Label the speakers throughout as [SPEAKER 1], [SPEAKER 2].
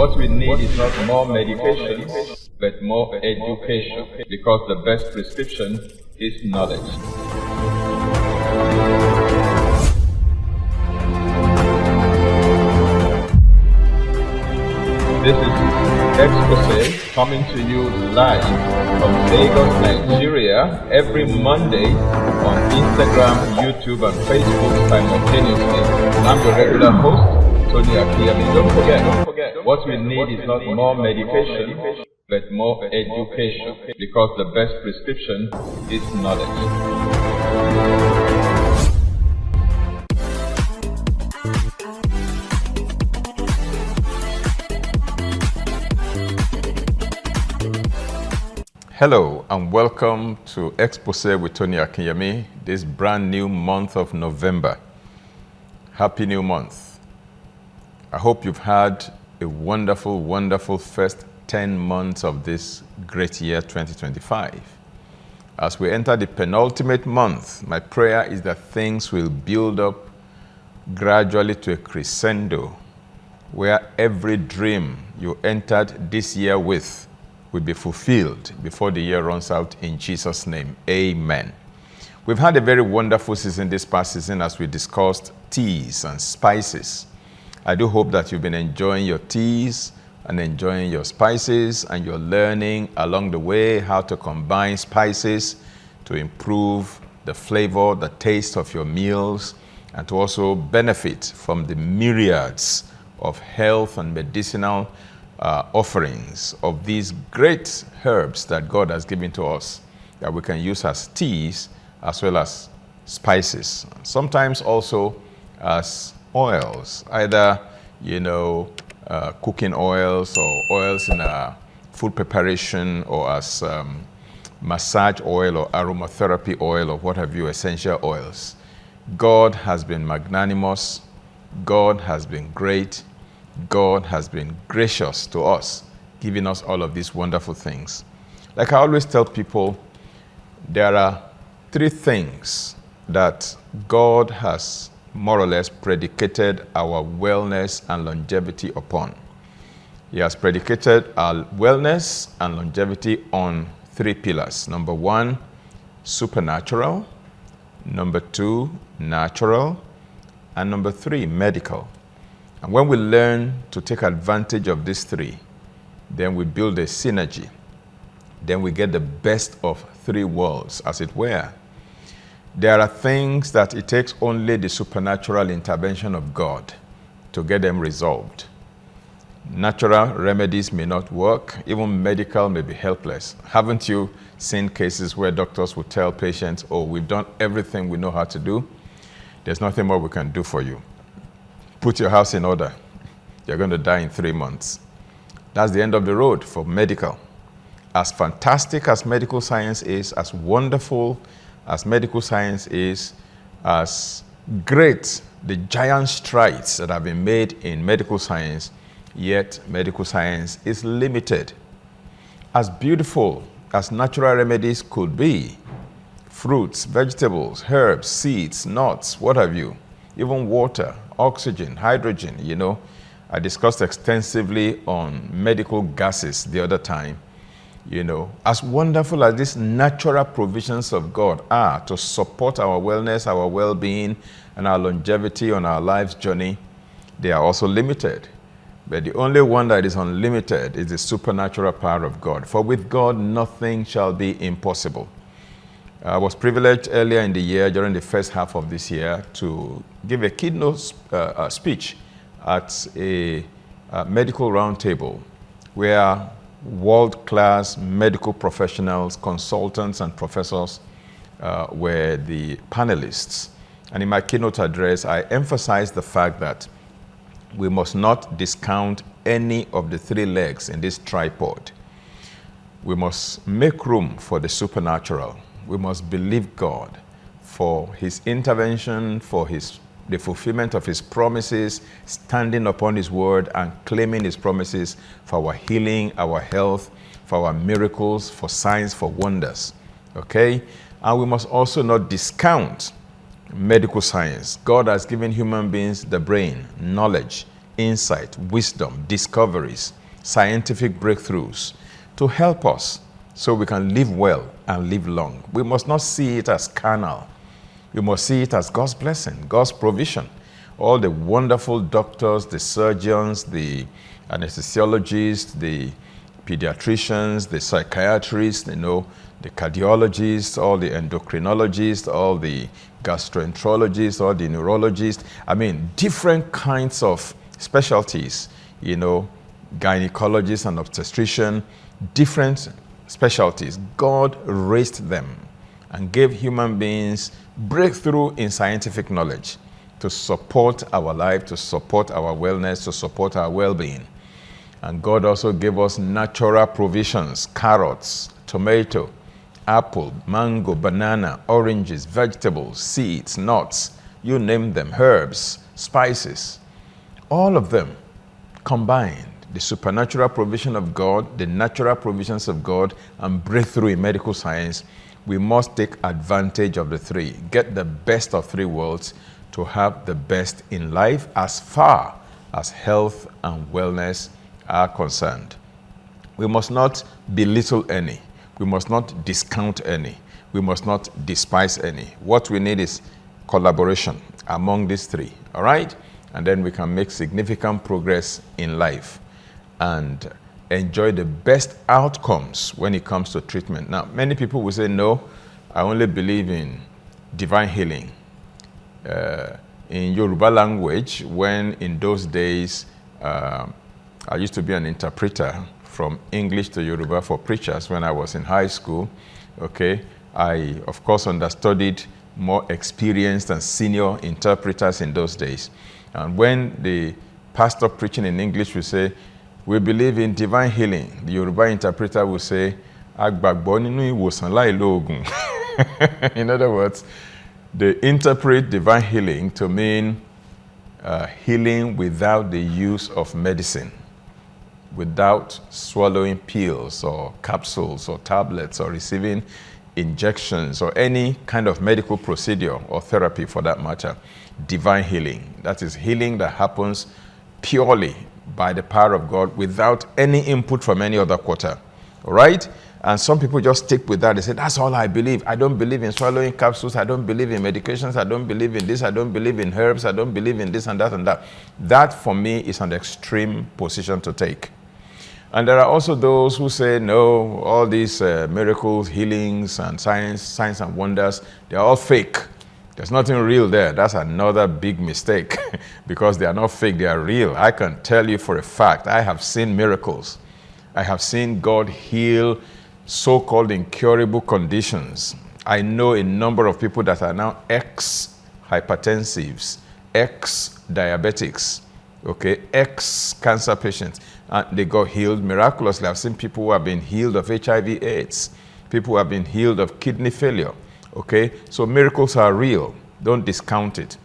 [SPEAKER 1] What we need is not more medications, but more education, because the best prescription is knowledge. This is Exposé coming to you live from Lagos, Nigeria, every Monday on Instagram, YouTube, and Facebook simultaneously. I'm your regular host, Tony Akinyemi. Don't forget, what we need is not more medication, but more education, because the best prescription is knowledge. Hello and welcome to Exposé with Tony Akinyemi, this brand new month of November. Happy new month. I hope you've had a wonderful, wonderful first 10 months of this great year 2025. As we enter the penultimate month, my prayer is that things will build up gradually to a crescendo where every dream you entered this year with will be fulfilled before the year runs out, in Jesus' name. Amen. We've had a very wonderful season this past season as we discussed teas and spices. I do hope that you've been enjoying your teas and enjoying your spices, and you're learning along the way how to combine spices to improve the flavor, the taste of your meals, and to also benefit from the myriads of health and medicinal offerings of these great herbs that God has given to us that we can use as teas as well as spices. Sometimes also as oils, either, cooking oils or oils in a food preparation, or as massage oil or aromatherapy oil or what have you, essential oils. God has been magnanimous. God has been great. God has been gracious to us, giving us all of these wonderful things. Like I always tell people, there are three things that God has more or less predicated our wellness and longevity upon. He has predicated our wellness and longevity on three pillars. Number one, supernatural. Number two, natural. And number three, medical. And when we learn to take advantage of these three, then we build a synergy. Then we get the best of three worlds, as it were. There are things that it takes only the supernatural intervention of God to get them resolved. Natural remedies may not work. Even medical may be helpless. Haven't you seen cases where doctors will tell patients, oh, we've done everything we know how to do. There's nothing more we can do for you. Put your house in order. You're going to die in 3 months. That's the end of the road for medical. As fantastic as medical science is, as wonderful as medical science is, as great the giant strides that have been made in medical science, yet medical science is limited. As beautiful as natural remedies could be, fruits, vegetables, herbs, seeds, nuts, what have you, even water, oxygen, hydrogen, I discussed extensively on medical gases the other time. As wonderful as these natural provisions of God are to support our wellness, our well-being, and our longevity on our life's journey, they are also limited. But the only one that is unlimited is the supernatural power of God. For with God, nothing shall be impossible. I was privileged earlier in the year, during the first half of this year, to give a keynote speech at a medical roundtable where world-class medical professionals, consultants, and professors were the panelists. And in my keynote address, I emphasized the fact that we must not discount any of the three legs in this tripod. We must make room for the supernatural. We must believe God for His intervention, for the fulfillment of His promises, standing upon His word and claiming His promises for our healing, our health, for our miracles, for signs, for wonders. Okay? And we must also not discount medical science. God has given human beings the brain, knowledge, insight, wisdom, discoveries, scientific breakthroughs to help us so we can live well and live long. We must not see it as carnal. We must see it as God's blessing, God's provision. All the wonderful doctors, the surgeons, the anesthesiologists, the pediatricians, the psychiatrists, the cardiologists, all the endocrinologists, all the gastroenterologists, all the neurologists. I mean, different kinds of specialties, gynecologists and obstetrician, different specialties. God raised them and gave human beings breakthrough in scientific knowledge to support our life, to support our wellness, to support our well-being. And God also gave us natural provisions: carrots, tomato, apple, mango, banana, oranges, vegetables, seeds, nuts, you name them, herbs, spices. All of them combined, the supernatural provision of God, the natural provisions of God, and breakthrough in medical science. We must take advantage of the three, get the best of three worlds to have the best in life as far as health and wellness are concerned. We must not belittle any. We must not discount any. We must not despise any. What we need is collaboration among these three, all right? And then we can make significant progress in life and enjoy the best outcomes when it comes to treatment. Now, many people will say, no, I only believe in divine healing. In Yoruba language, when in those days, I used to be an interpreter from English to Yoruba for preachers when I was in high school, okay? I, of course, understudied more experienced and senior interpreters in those days. And when the pastor preaching in English would say, we believe in divine healing, the Yoruba interpreter will say, Agbagbo ninu iwosan lai loogun. In other words, they interpret divine healing to mean healing without the use of medicine, without swallowing pills or capsules or tablets or receiving injections or any kind of medical procedure or therapy for that matter. Divine healing. That is healing that happens purely by the power of God without any input from any other quarter. All right? And some people just stick with that. They say, that's all I believe. I don't believe in swallowing capsules. I don't believe in medications. I don't believe in this. I don't believe in herbs. I don't believe in this and that and that. That, for me, is an extreme position to take. And there are also those who say, no, all these miracles, healings, and signs and wonders, they're all fake. There's nothing real there. That's another big mistake because they are not fake, they are real. I can tell you for a fact, I have seen miracles. I have seen God heal so-called incurable conditions. I know a number of people that are now ex-hypertensives, ex-diabetics, okay, ex-cancer patients, and they got healed miraculously. I've seen people who have been healed of HIV/AIDS, people who have been healed of kidney failure. Okay, so miracles are real. Don't discount it.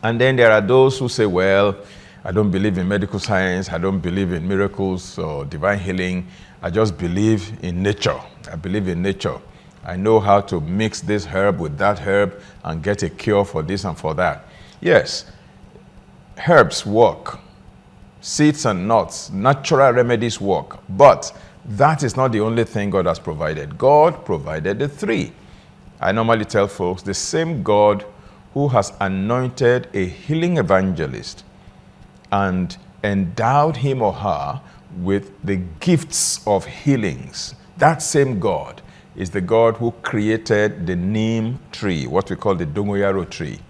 [SPEAKER 1] And then there are those who say, well, I don't believe in medical science. I don't believe in miracles or divine healing. I just believe in nature. I believe in nature. I know how to mix this herb with that herb and get a cure for this and for that. Yes, herbs work. Seeds and nuts, natural remedies work. But that is not the only thing God has provided. God provided the three. I normally tell folks, the same God who has anointed a healing evangelist and endowed him or her with the gifts of healings, that same God is the God who created the neem tree, what we call the dongoyaro tree.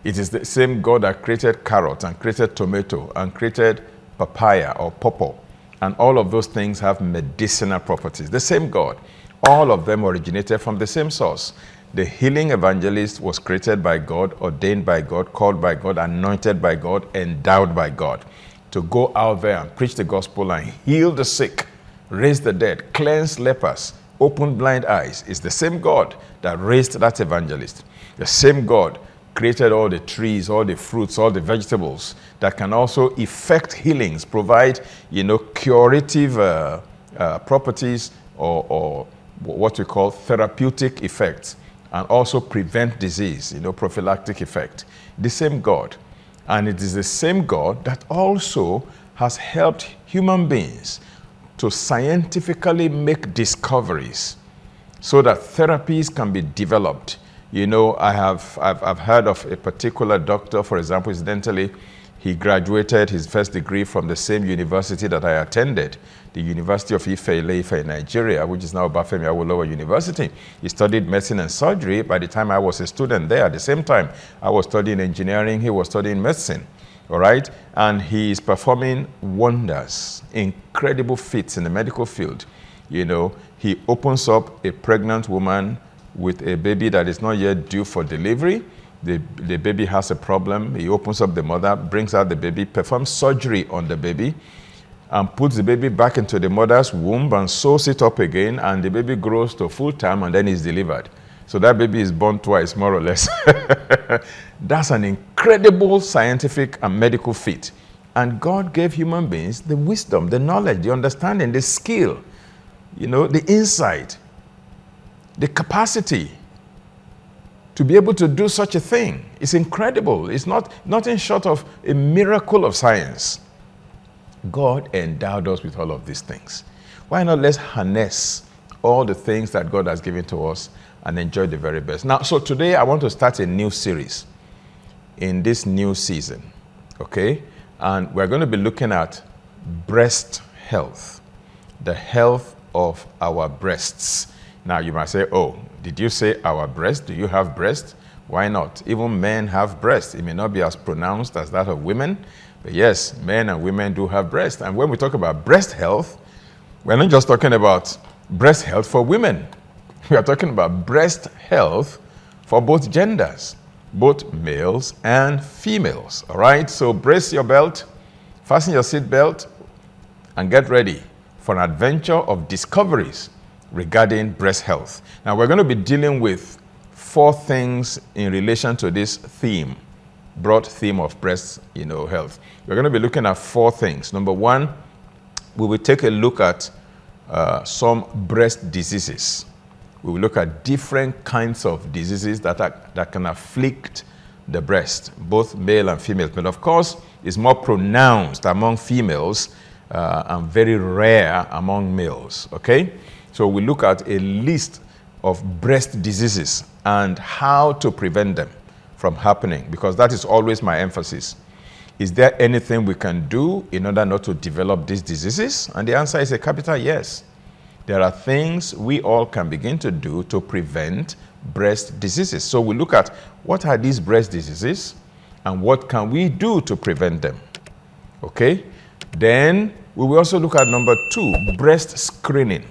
[SPEAKER 1] It is the same God that created carrot and created tomato and created papaya or pawpaw. And all of those things have medicinal properties. The same God. All of them originated from the same source. The healing evangelist was created by God, ordained by God, called by God, anointed by God, endowed by God to go out there and preach the gospel and heal the sick, raise the dead, cleanse lepers, open blind eyes. It's the same God that raised that evangelist. The same God created all the trees, all the fruits, all the vegetables that can also effect healings, provide, curative properties or what we call therapeutic effects, and also prevent disease, prophylactic effect. The same God. And it is the same God that also has helped human beings to scientifically make discoveries so that therapies can be developed. You know, I've heard of a particular doctor, for example, incidentally, he graduated his first degree from the same university that I attended, the University of Ife in Nigeria, which is now Obafemi Awolowo University. He studied medicine and surgery. By the time I was a student there, at the same time, I was studying engineering, he was studying medicine, all right? And he is performing wonders, incredible feats in the medical field. You know, he opens up a pregnant woman with a baby that is not yet due for delivery. The baby has a problem. He opens up the mother, brings out the baby, performs surgery on the baby, and puts the baby back into the mother's womb and sews it up again, and the baby grows to full term and then is delivered. So that baby is born twice, more or less. That's an incredible scientific and medical feat. And God gave human beings the wisdom, the knowledge, the understanding, the skill, you know, the insight, the capacity to be able to do such a thing. Is incredible. It's nothing short of a miracle of science. God endowed us with all of these things. Why not let's harness all the things that God has given to us and enjoy the very best. Now, so today I want to start a new series in this new season, okay? And we're going to be looking at breast health, the health of our breasts. Now you might say, oh, did you say our breast? Do you have breast? Why not? Even men have breast. It may not be as pronounced as that of women, but yes, men and women do have breast. And when we talk about breast health, we're not just talking about breast health for women. We are talking about breast health for both genders, both males and females. All right? So brace your belt, fasten your seat belt, and get ready for an adventure of discoveries regarding breast health. Now, we're going to be dealing with 4 things in relation to this theme, broad theme of breast, health. We're going to be looking at 4 things. Number 1, we will take a look at some breast diseases. We will look at different kinds of diseases that can afflict the breast, both male and female. But of course, it's more pronounced among females and very rare among males, okay? So we look at a list of breast diseases and how to prevent them from happening, because that is always my emphasis. Is there anything we can do in order not to develop these diseases? And the answer is a capital yes. There are things we all can begin to do to prevent breast diseases. So we look at what are these breast diseases and what can we do to prevent them, okay? Then we will also look at number 2, breast screening.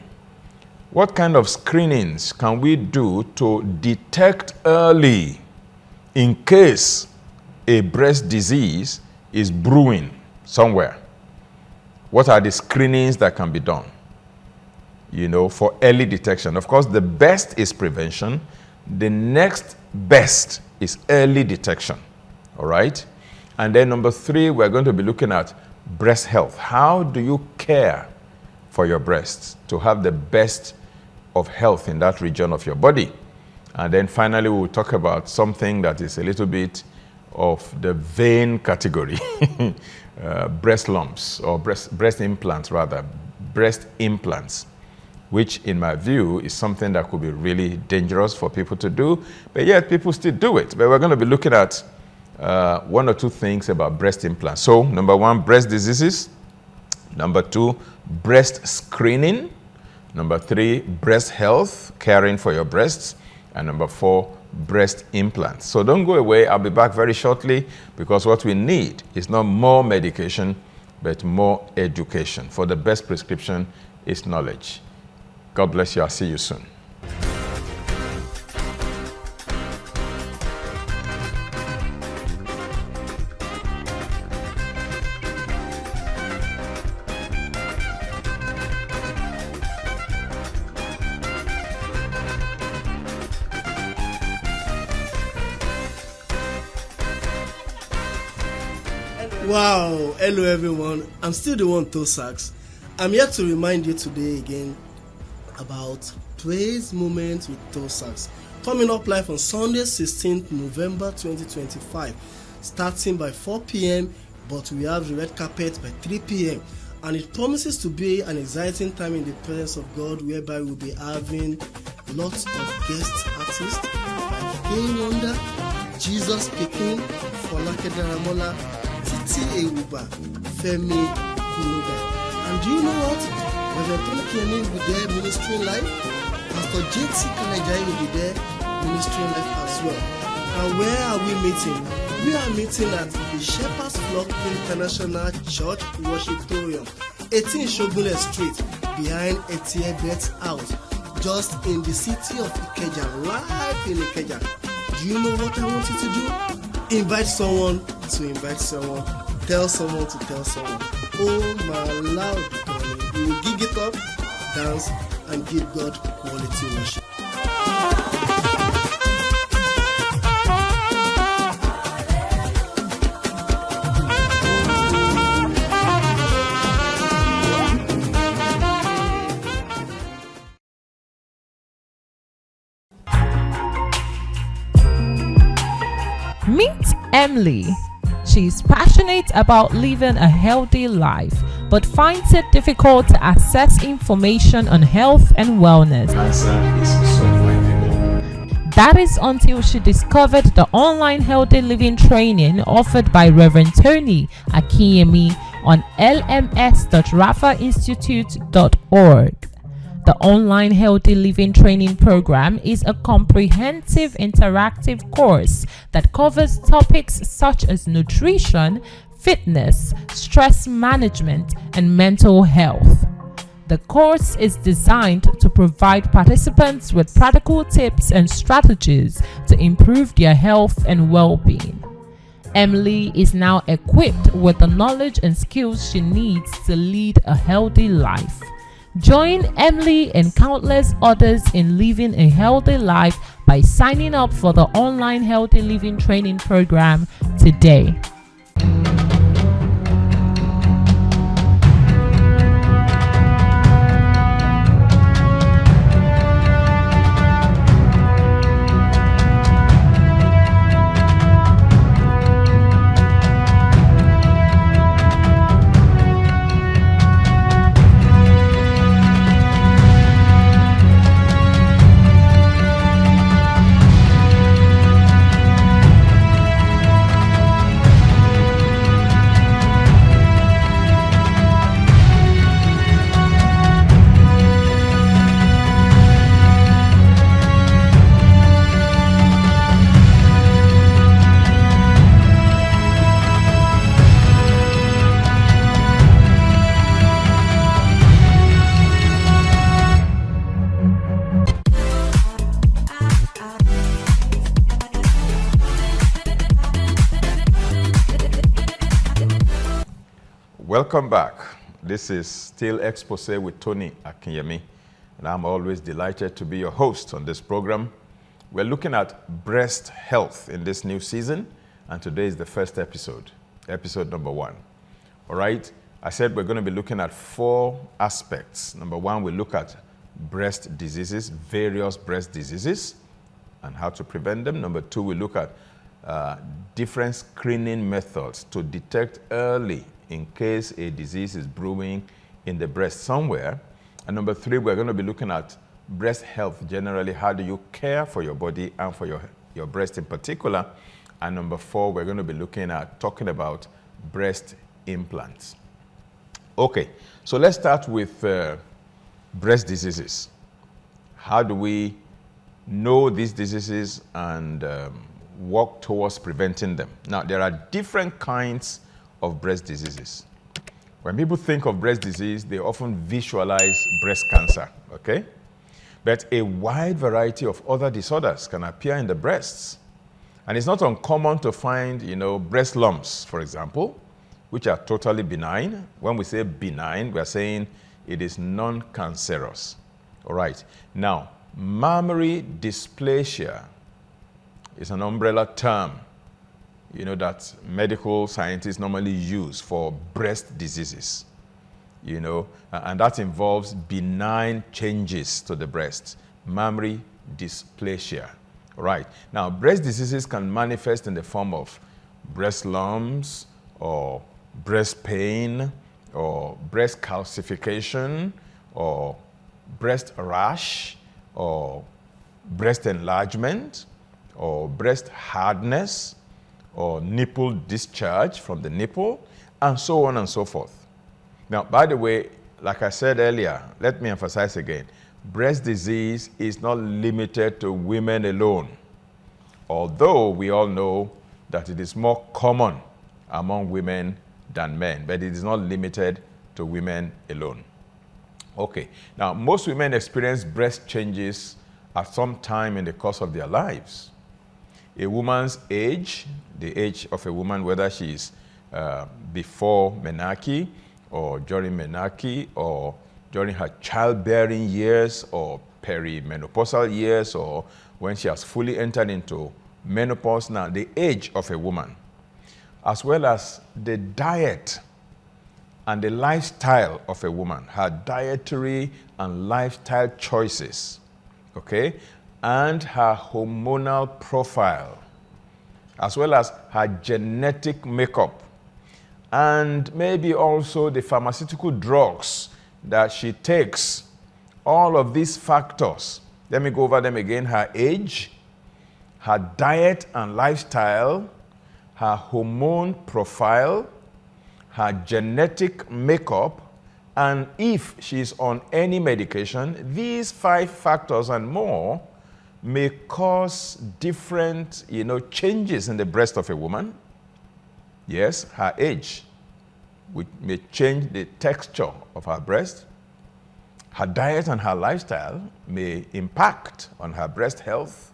[SPEAKER 1] What kind of screenings can we do to detect early in case a breast disease is brewing somewhere? What are the screenings that can be done, for early detection? Of course, the best is prevention. The next best is early detection, all right? And then number 3, we're going to be looking at breast health. How do you care for your breasts to have the best of health in that region of your body? And then finally, we'll talk about something that is a little bit of the vain category, breast lumps, or breast implants rather, breast implants, which in my view is something that could be really dangerous for people to do, but yet people still do it. But we're going to be looking at 1 or 2 things about breast implants. So number 1, breast diseases. Number 2, breast screening. Number 3, breast health, caring for your breasts. And number 4, breast implants. So don't go away. I'll be back very shortly, because what we need is not more medication, but more education. For the best prescription is knowledge. God bless you. I'll see you soon.
[SPEAKER 2] Wow, hello everyone. I'm still the one, Tosax. I'm here to remind you today again about Praise Moments with Tosax, coming up live on Sunday, 16th November 2025. starting by 4 p.m., but we have the red carpet by 3 p.m. And it promises to be an exciting time in the presence of God, whereby we'll be having lots of guest artists like K Wonder, Jesus Speaking, Folake Daramola, Titi Ewuba, Femi Kunuga. And do you know what? Reverend Tony Akinyemi will be there ministering live. Pastor JT Kanajai will be there ministering live as well. And where are we meeting? We are meeting at the Shepherd's Flock International Church Worshipatorium, 18 Shogunle Street, behind Etiebet's house, just in the city of Ikeja, right in Ikeja. Do you know what I want you to do? Invite someone to invite someone. Tell someone to tell someone. Oh my Lord, we will gig it up, dance, and give God quality worship.
[SPEAKER 3] Meet Emily. She's passionate about living a healthy life, but finds it difficult to access information on health and wellness.
[SPEAKER 1] Cancer is so findable.
[SPEAKER 3] That is until she discovered the online healthy living training offered by Reverend Tony Akinyemi on lms.rafainstitute.org. The online healthy living training program is a comprehensive interactive course that covers topics such as nutrition, fitness, stress management, and mental health. The course is designed to provide participants with practical tips and strategies to improve their health and well-being. Emily is now equipped with the knowledge and skills she needs to lead a healthy life. Join Emily and countless others in living a healthy life by signing up for the online healthy living training program today.
[SPEAKER 1] Welcome back. This is still Exposé with Tony Akinyemi, and I'm always delighted to be your host on this program. We're looking at breast health in this new season, and today is the first episode number 1. All right, I said we're going to be looking at 4 aspects. Number 1, we look at breast diseases, various breast diseases, and how to prevent them. Number 2, we look at different screening methods to detect early in case a disease is brewing in the breast somewhere. And number 3, we're going to be looking at breast health generally. How do you care for your body and for your breast in particular? And number 4, we're going to be talking about breast implants. Okay, so let's start with breast diseases. How do we know these diseases and work towards preventing them? Now, there are different kinds of breast diseases. When people think of breast disease, they often visualize breast cancer, okay? But a wide variety of other disorders can appear in the breasts. And it's not uncommon to find, breast lumps, for example, which are totally benign. When we say benign, we're saying it is non-cancerous. All right. Now, mammary dysplasia is an umbrella term that medical scientists normally use for breast diseases, and that involves benign changes to the breast, mammary dysplasia. All right. Now, breast diseases can manifest in the form of breast lumps, or breast pain, or breast calcification, or breast rash, or breast enlargement, or breast hardness, or nipple discharge from the nipple, and so on and so forth. Now, by the way, like I said earlier, let me emphasize again, breast disease is not limited to women alone, although we all know that it is more common among women than men, but it is not limited to women alone. Okay, now most women experience breast changes at some time in the course of their lives. A woman's age, the age of a woman, whether she is before menarche, or during menarche, or during her childbearing years, or perimenopausal years, or when she has fully entered into menopause. Now, the age of a woman, as well as the diet and the lifestyle of a woman, her dietary and lifestyle choices, okay, and her hormonal profile, as well as her genetic makeup, and maybe also the pharmaceutical drugs that she takes. All of these factors, let me go over them again: her age, her diet and lifestyle, her hormone profile, her genetic makeup, and if she's on any medication. These 5 factors and more may cause different, changes in the breast of a woman. Yes, her age, which may change the texture of her breast. Her diet and her lifestyle may impact on her breast health.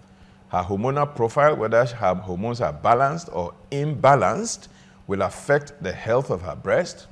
[SPEAKER 1] Her hormonal profile, whether her hormones are balanced or imbalanced, will affect the health of her breast.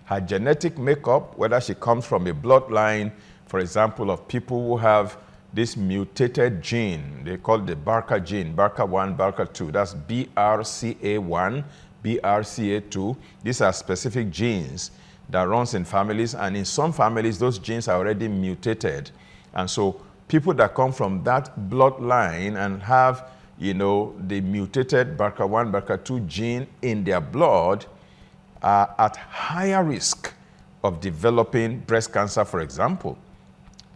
[SPEAKER 1] Her genetic makeup, whether she comes from a bloodline, for example, of people who have this mutated gene, they call it the BRCA gene, BRCA1, BRCA2, that's BRCA1, BRCA2. These are specific genes that runs in families, and in some families, those genes are already mutated. And so people that come from that bloodline and have, the mutated BRCA1, BRCA2 gene in their blood are at higher risk of developing breast cancer, for example.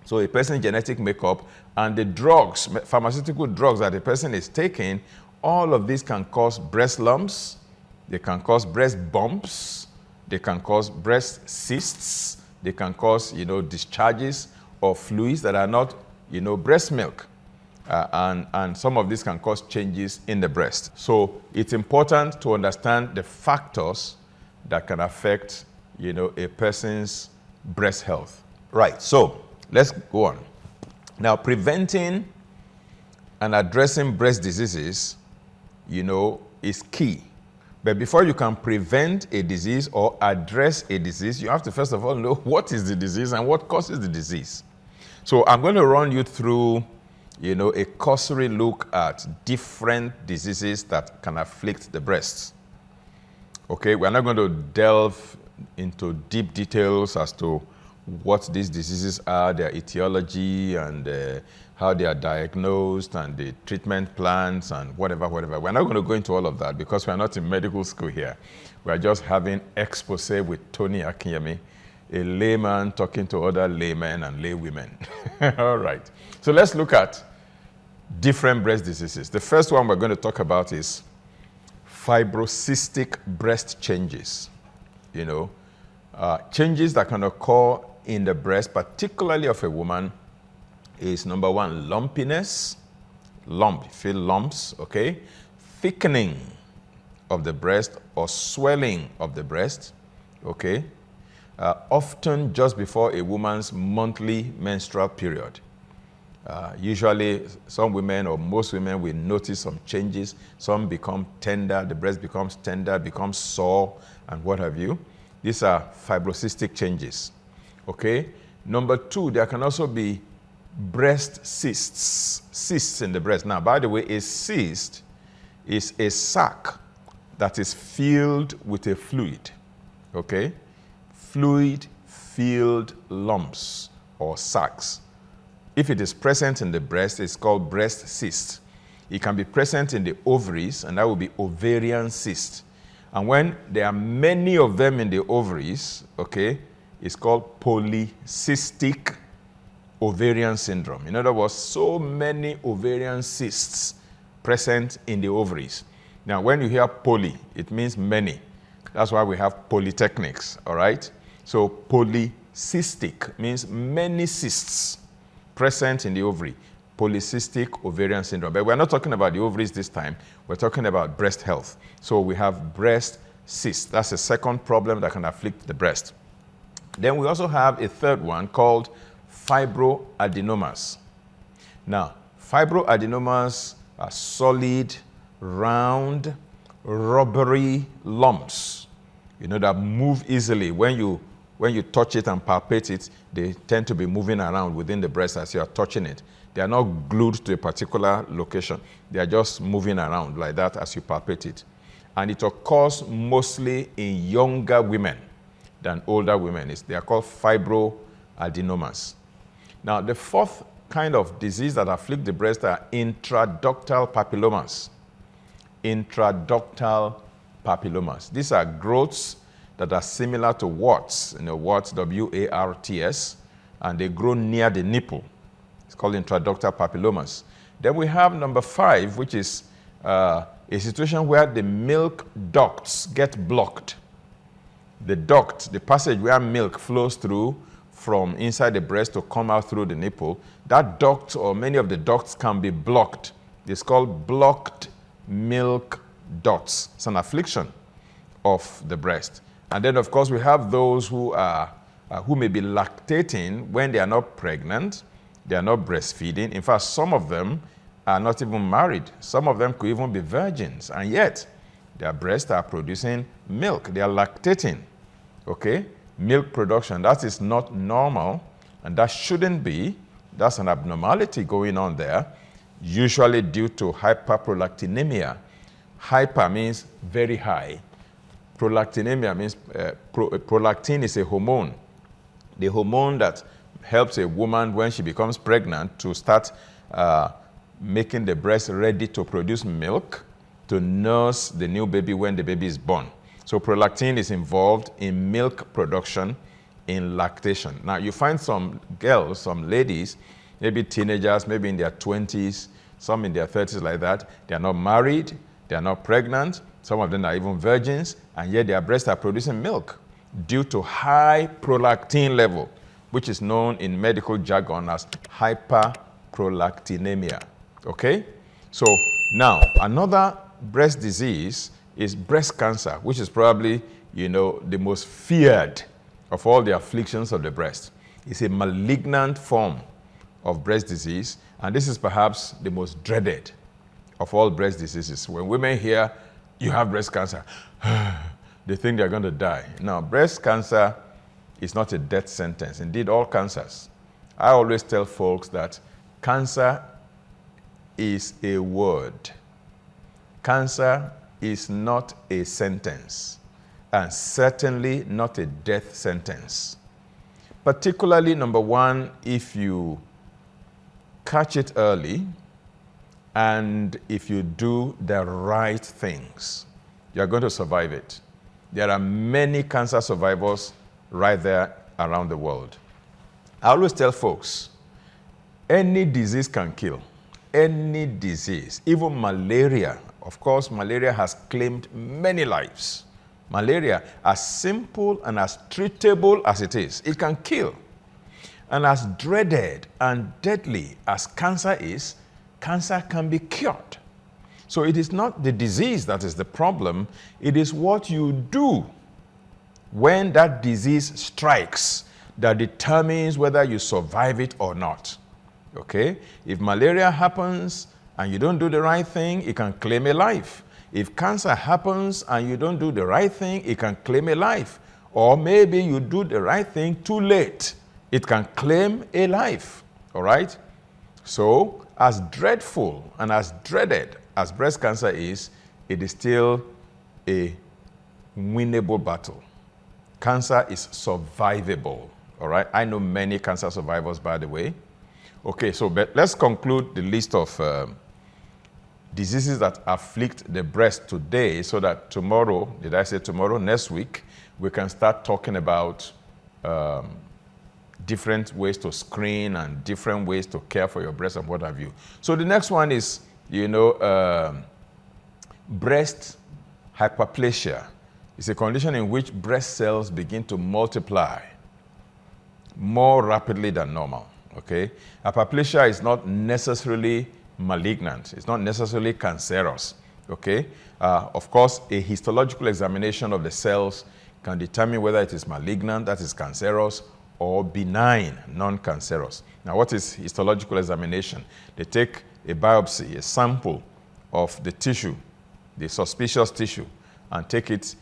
[SPEAKER 1] So a person's genetic makeup and the drugs, pharmaceutical drugs that a person is taking, all of these can cause breast lumps, they can cause breast bumps, they can cause breast cysts, they can cause, discharges of fluids that are not, breast milk. And some of these can cause changes in the breast. So it's important to understand the factors that can affect, a person's breast health. Right, so let's go on. Now, preventing and addressing breast diseases, is key. But before you can prevent a disease or address a disease, you have to first of all know what is the disease and what causes the disease. So I'm going to run you through, a cursory look at different diseases that can afflict the breast. Okay, we're not going to delve into deep details as to what these diseases are, their etiology, and how they are diagnosed, and the treatment plans, and whatever. We're not going to go into all of that because we're not in medical school here. We're just having Exposé with Tony Akinyemi, a layman talking to other laymen and laywomen. All right. So let's look at different breast diseases. The first one we're going to talk about is fibrocystic breast changes. Changes that can occur in the breast, particularly of a woman, is number 1, lumpiness. Feel lumps, okay? Thickening of the breast or swelling of the breast, okay? Often just before a woman's monthly menstrual period. Usually, some women or most women will notice some changes. Some become tender, the breast becomes tender, becomes sore, and what have you. These are fibrocystic changes, okay? Number 2, there can also be breast cysts in the breast. Now, by the way, a cyst is a sac that is filled with a fluid, okay? Fluid-filled lumps or sacs. If it is present in the breast, it's called breast cyst. It can be present in the ovaries, and that will be ovarian cyst. And when there are many of them in the ovaries, okay, it's called polycystic ovarian syndrome. In other words, so many ovarian cysts present in the ovaries. Now, when you hear poly, it means many. That's why we have polytechnics, all right? So polycystic means many cysts present in the ovary. Polycystic ovarian syndrome. But we're not talking about the ovaries this time. We're talking about breast health. So we have breast cysts. That's the second problem that can afflict the breast. Then we also have a third one called fibroadenomas. Now, fibroadenomas are solid, round, rubbery lumps, that move easily. When you touch it and palpate it, they tend to be moving around within the breast as you are touching it. They are not glued to a particular location. They are just moving around like that as you palpate it. And it occurs mostly in younger women than older women. They are called fibroadenomas. Now, the fourth kind of disease that afflict the breast are intraductal papillomas. Intraductal papillomas. These are growths that are similar to warts, warts, W-A-R-T-S, and they grow near the nipple. It's called intraductal papillomas. Then we have number 5, which is a situation where the milk ducts get blocked. The duct, the passage where milk flows through from inside the breast to come out through the nipple, that duct or many of the ducts can be blocked. It's called blocked milk ducts. It's an affliction of the breast. And then, of course, we have those who may be lactating when they are not pregnant. They are not breastfeeding. In fact, some of them are not even married. Some of them could even be virgins, and yet their breasts are producing milk. They are lactating, okay? Milk production, that is not normal, and that shouldn't be. That's an abnormality going on there, usually due to hyperprolactinemia. Hyper means very high. Prolactinemia means prolactin is a hormone. The hormone that helps a woman when she becomes pregnant to start making the breast ready to produce milk to nurse the new baby when the baby is born. So prolactin is involved in milk production in lactation. Now you find some girls, some ladies, maybe teenagers, maybe in their 20s, some in their 30s like that. They are not married, they are not pregnant, some of them are even virgins, and yet their breasts are producing milk due to high prolactin level, which is known in medical jargon as hyperprolactinemia, okay? So now, another breast disease is breast cancer, which is probably, the most feared of all the afflictions of the breast. It's a malignant form of breast disease, and this is perhaps the most dreaded of all breast diseases. When women hear, you have breast cancer, they think they're going to die. Now, breast cancer is not a death sentence. Indeed, all cancers. I always tell folks that cancer is a word. Cancer is not a sentence, and certainly not a death sentence. Particularly, number one, if you catch it early and if you do the right things, you're going to survive it. There are many cancer survivors right there around the world. I always tell folks, any disease can kill. Any disease, even malaria. Of course, malaria has claimed many lives. Malaria, as simple and as treatable as it is, it can kill. And as dreaded and deadly as cancer is, cancer can be cured. So it is not the disease that is the problem, it is what you do when that disease strikes that determines whether you survive it or not. Okay? If malaria happens and you don't do the right thing, it can claim a life. If cancer happens and you don't do the right thing, it can claim a life. Or maybe you do the right thing too late, it can claim a life. All right? So, as dreadful and as dreaded as breast cancer is, it is still a winnable battle. Cancer is survivable. All right? I know many cancer survivors, by the way. Okay, so let's conclude the list of diseases that afflict the breast today, so that tomorrow, did I say tomorrow, next week, we can start talking about different ways to screen and different ways to care for your breast and what have you. So the next one is, breast hyperplasia. It's a condition in which breast cells begin to multiply more rapidly than normal, okay? Hyperplasia is not necessarily malignant. It's not necessarily cancerous, okay? Of course, a histological examination of the cells can determine whether it is malignant, that is cancerous, or benign, non-cancerous. Now, what is histological examination? They take a biopsy, a sample of the tissue, the suspicious tissue, and take it,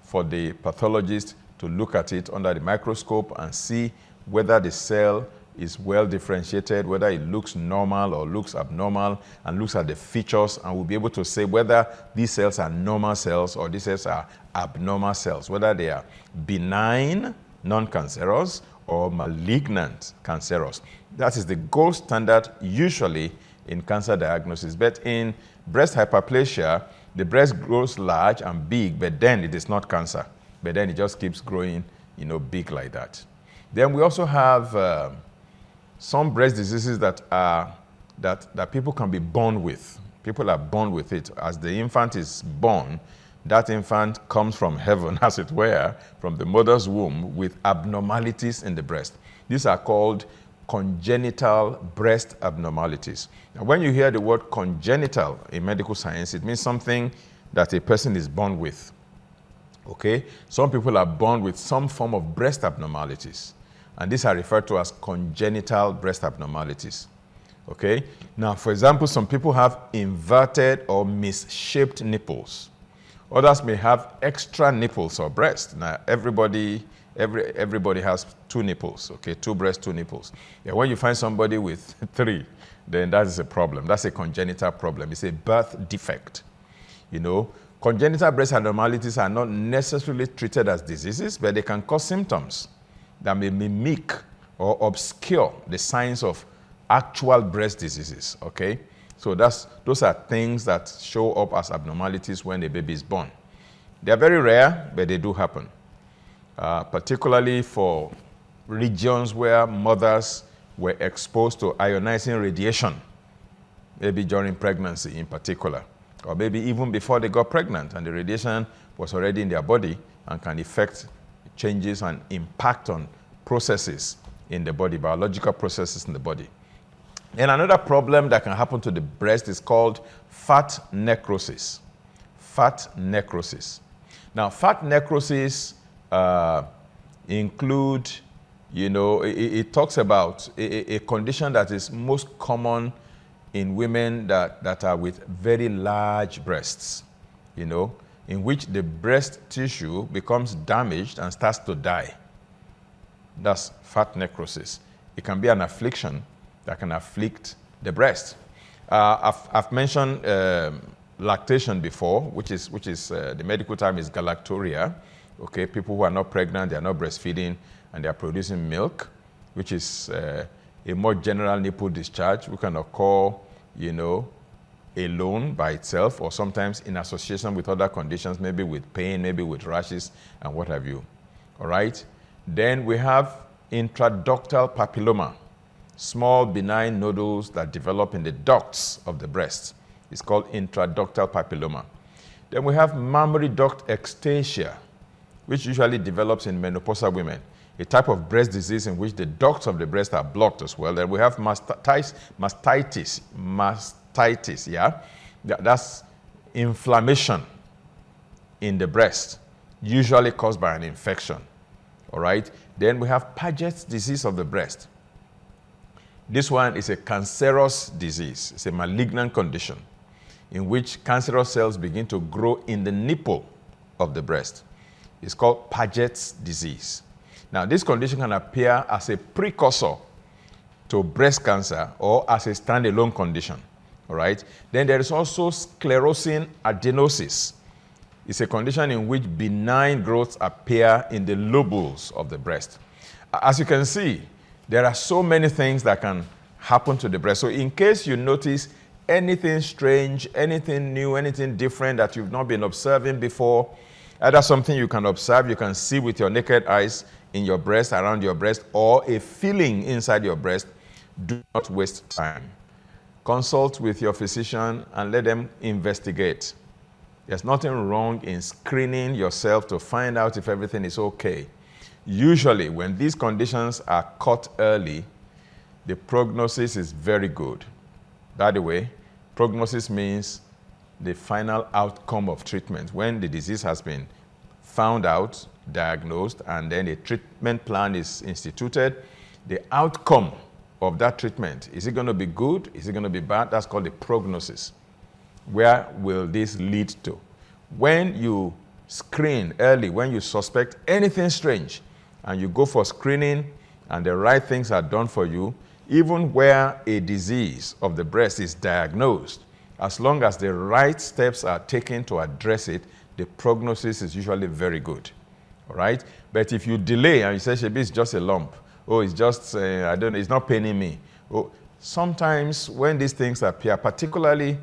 [SPEAKER 1] for the pathologist to look at it under the microscope and see whether the cell is well differentiated, whether it looks normal or looks abnormal, and looks at the features, and we'll be able to say whether these cells are normal cells or these cells are abnormal cells, whether they are benign, non-cancerous, or malignant cancerous. That is the gold standard usually in cancer diagnosis. But in breast hyperplasia, the breast grows large and big, but then it is not cancer. But then it just keeps growing, big like that. Then we also have some breast diseases that people can be born with. People are born with it. As the infant is born, that infant comes from heaven, as it were, from the mother's womb with abnormalities in the breast. These are called congenital breast abnormalities. Now, when you hear the word congenital in medical science, it means something that a person is born with. Okay? Some people are born with some form of breast abnormalities, and these are referred to as congenital breast abnormalities. Okay? Now, for example, some people have inverted or misshaped nipples. Others may have extra nipples or breast. Now, everybody has two nipples, okay? Two breasts, two nipples. Yeah, when you find somebody with three, then that is a problem. That's a congenital problem. It's a birth defect. Congenital breast abnormalities are not necessarily treated as diseases, but they can cause symptoms that may mimic or obscure the signs of actual breast diseases, okay? So those are things that show up as abnormalities when a baby is born. They are very rare, but they do happen, particularly for regions where mothers were exposed to ionizing radiation, maybe during pregnancy in particular, or maybe even before they got pregnant and the radiation was already in their body and can affect changes and impact on processes in the body, biological processes in the body. And another problem that can happen to the breast is called fat necrosis. Fat necrosis. Now, fat necrosis include, it talks about a condition that is most common in women that are with very large breasts, in which the breast tissue becomes damaged and starts to die. That's fat necrosis. It can be an affliction that can afflict the breast. I've mentioned lactation before, which is the medical term is galacturia. Okay, people who are not pregnant, they are not breastfeeding, and they are producing milk, which is a more general nipple discharge. We can occur, alone by itself, or sometimes in association with other conditions, maybe with pain, maybe with rashes, and what have you. All right. Then we have intraductal papilloma. Small benign nodules that develop in the ducts of the breast. It's called intraductal papilloma. Then we have mammary duct ectasia, which usually develops in menopausal women, a type of breast disease in which the ducts of the breast are blocked as well. Then we have mastitis, yeah? That's inflammation in the breast, usually caused by an infection, all right? Then we have Paget's disease of the breast. This one is a cancerous disease. It's a malignant condition in which cancerous cells begin to grow in the nipple of the breast. It's called Paget's disease. Now, this condition can appear as a precursor to breast cancer or as a standalone condition, all right? Then there is also sclerosing adenosis. It's a condition in which benign growths appear in the lobules of the breast. As you can see, there are so many things that can happen to the breast. So in case you notice anything strange, anything new, anything different that you've not been observing before, either something you can observe, you can see with your naked eyes in your breast, around your breast, or a feeling inside your breast, do not waste time. Consult with your physician and let them investigate. There's nothing wrong in screening yourself to find out if everything is okay. Usually, when these conditions are caught early, the prognosis is very good. By the way, prognosis means the final outcome of treatment. When the disease has been found out, diagnosed, and then a treatment plan is instituted, the outcome of that treatment, is it going to be good? Is it going to be bad? That's called the prognosis. Where will this lead to? When you screen early, when you suspect anything strange, and you go for screening, and the right things are done for you, even where a disease of the breast is diagnosed, as long as the right steps are taken to address it, the prognosis is usually very good. All right? But if you delay and you say, "Shebi, it's just a lump," "Oh, it's just, I don't know, it's not paining me." Oh, sometimes when these things appear, particularly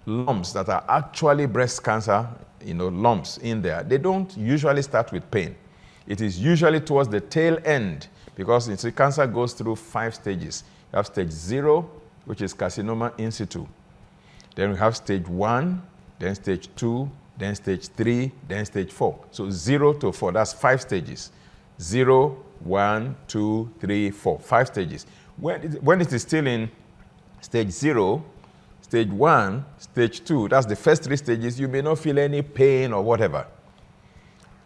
[SPEAKER 1] lumps that are actually breast cancer, lumps in there, they don't usually start with pain. It is usually towards the tail end, because cancer goes through 5 stages. You have stage 0, which is carcinoma in situ. Then we have stage 1, then stage 2, then stage 3, then stage 4. So 0 to 4, that's 5 stages. 0, 1, 2, 3, 4, 5 stages. When it is still in stage 0, stage 1, stage 2, that's the first 3 stages, you may not feel any pain or whatever.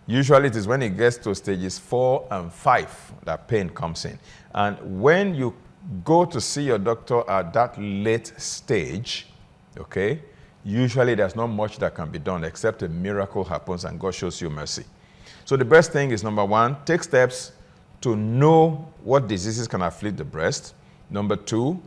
[SPEAKER 1] Usually it is when it gets to stages 4 and 5 that pain comes in. And when you go to see your doctor at that late stage, okay, usually there's not much that can be done except a miracle happens and God shows you mercy. So the best thing is, number 1, take steps to know what diseases can afflict the breast. Number 2,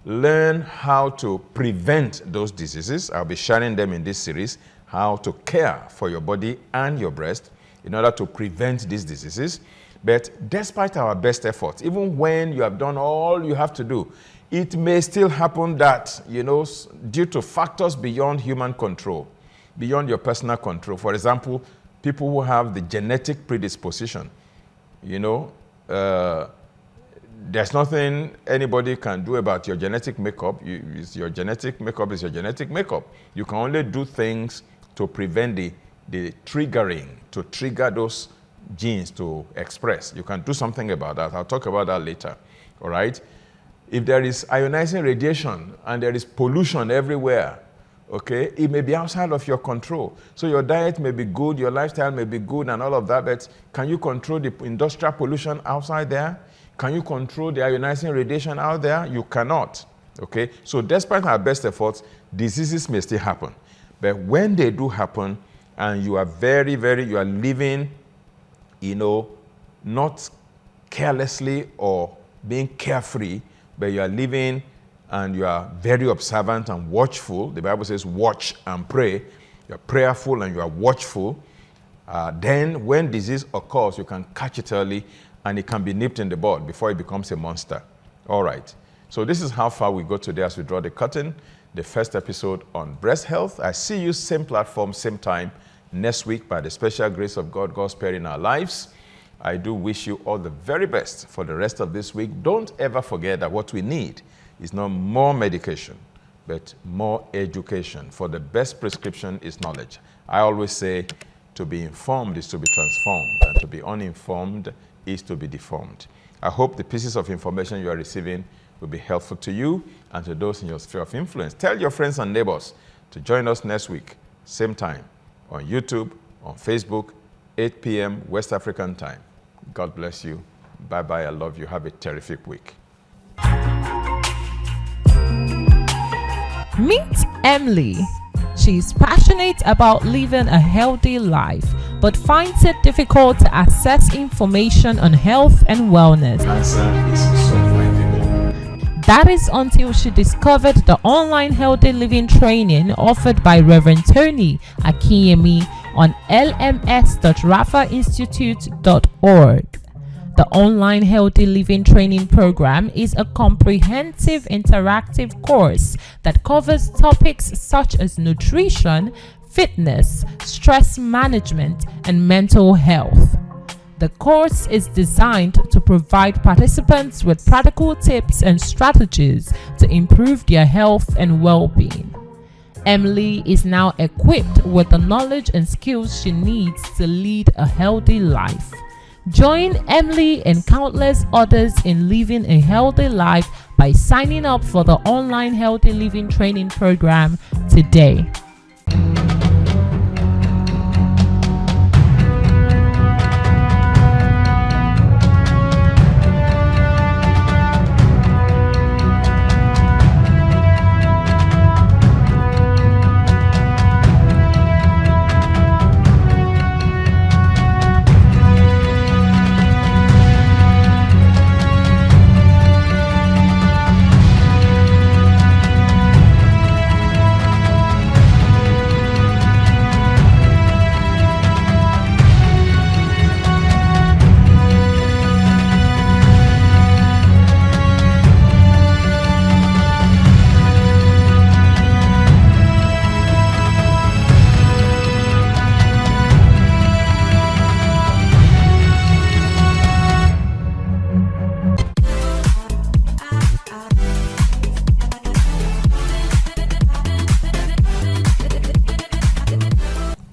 [SPEAKER 1] learn how to prevent those diseases. I'll be sharing them in this series, how to care for your body and your breast in order to prevent these diseases. But despite our best efforts, even when you have done all you have to do, it may still happen that, due to factors beyond human control, beyond your personal control. For example, people who have the genetic predisposition, there's nothing anybody can do about your genetic makeup. Your genetic makeup is your genetic makeup. You can only do things to prevent the triggering, to trigger those genes to express. You can do something about that. I'll talk about that later. All right? If there is ionizing radiation and there is pollution everywhere, okay, it may be outside of your control. So your diet may be good, your lifestyle may be good and all of that, but can you control the industrial pollution outside there? Can you control the ionizing radiation out there? You cannot, okay? So despite our best efforts, diseases may still happen. But when they do happen and you are you are living, not carelessly or being carefree, but you are living and you are very observant and watchful. The Bible says watch and pray. You are prayerful and you are watchful. Then when disease occurs, you can catch it early and it can be nipped in the bud before it becomes a monster. All right. So this is how far we go today as we draw the curtain. The first episode on breast health. I see you same platform, same time next week by the special grace of God, God's sparing in our lives. I do wish you all the very best for the rest of this week. Don't ever forget that what we need is not more medication, but more education. For the best prescription is knowledge. I always say to be informed is to be transformed, and to be uninformed is to be deformed. I hope the pieces of information you are receiving will be helpful to you and to those in your sphere of influence. Tell your friends and neighbors to join us next week, same time, on YouTube, on Facebook, 8 p.m. West African time. God bless you. Bye-bye. I love you. Have a terrific week.
[SPEAKER 3] Meet Emily. She's passionate about living a healthy life, but finds it difficult to access information on health and wellness.
[SPEAKER 1] Cancer is so findable.
[SPEAKER 3] That is until she discovered the online healthy living training offered by Reverend Tony Akinyemi on lms.rafainstitute.org. The online healthy living training program is a comprehensive interactive course that covers topics such as nutrition, fitness, stress management, and mental health. The course is designed to provide participants with practical tips and strategies to improve their health and well-being. Emily is now equipped with the knowledge and skills she needs to lead a healthy life. Join Emily and countless others in living a healthy life by signing up for the online healthy living training program today.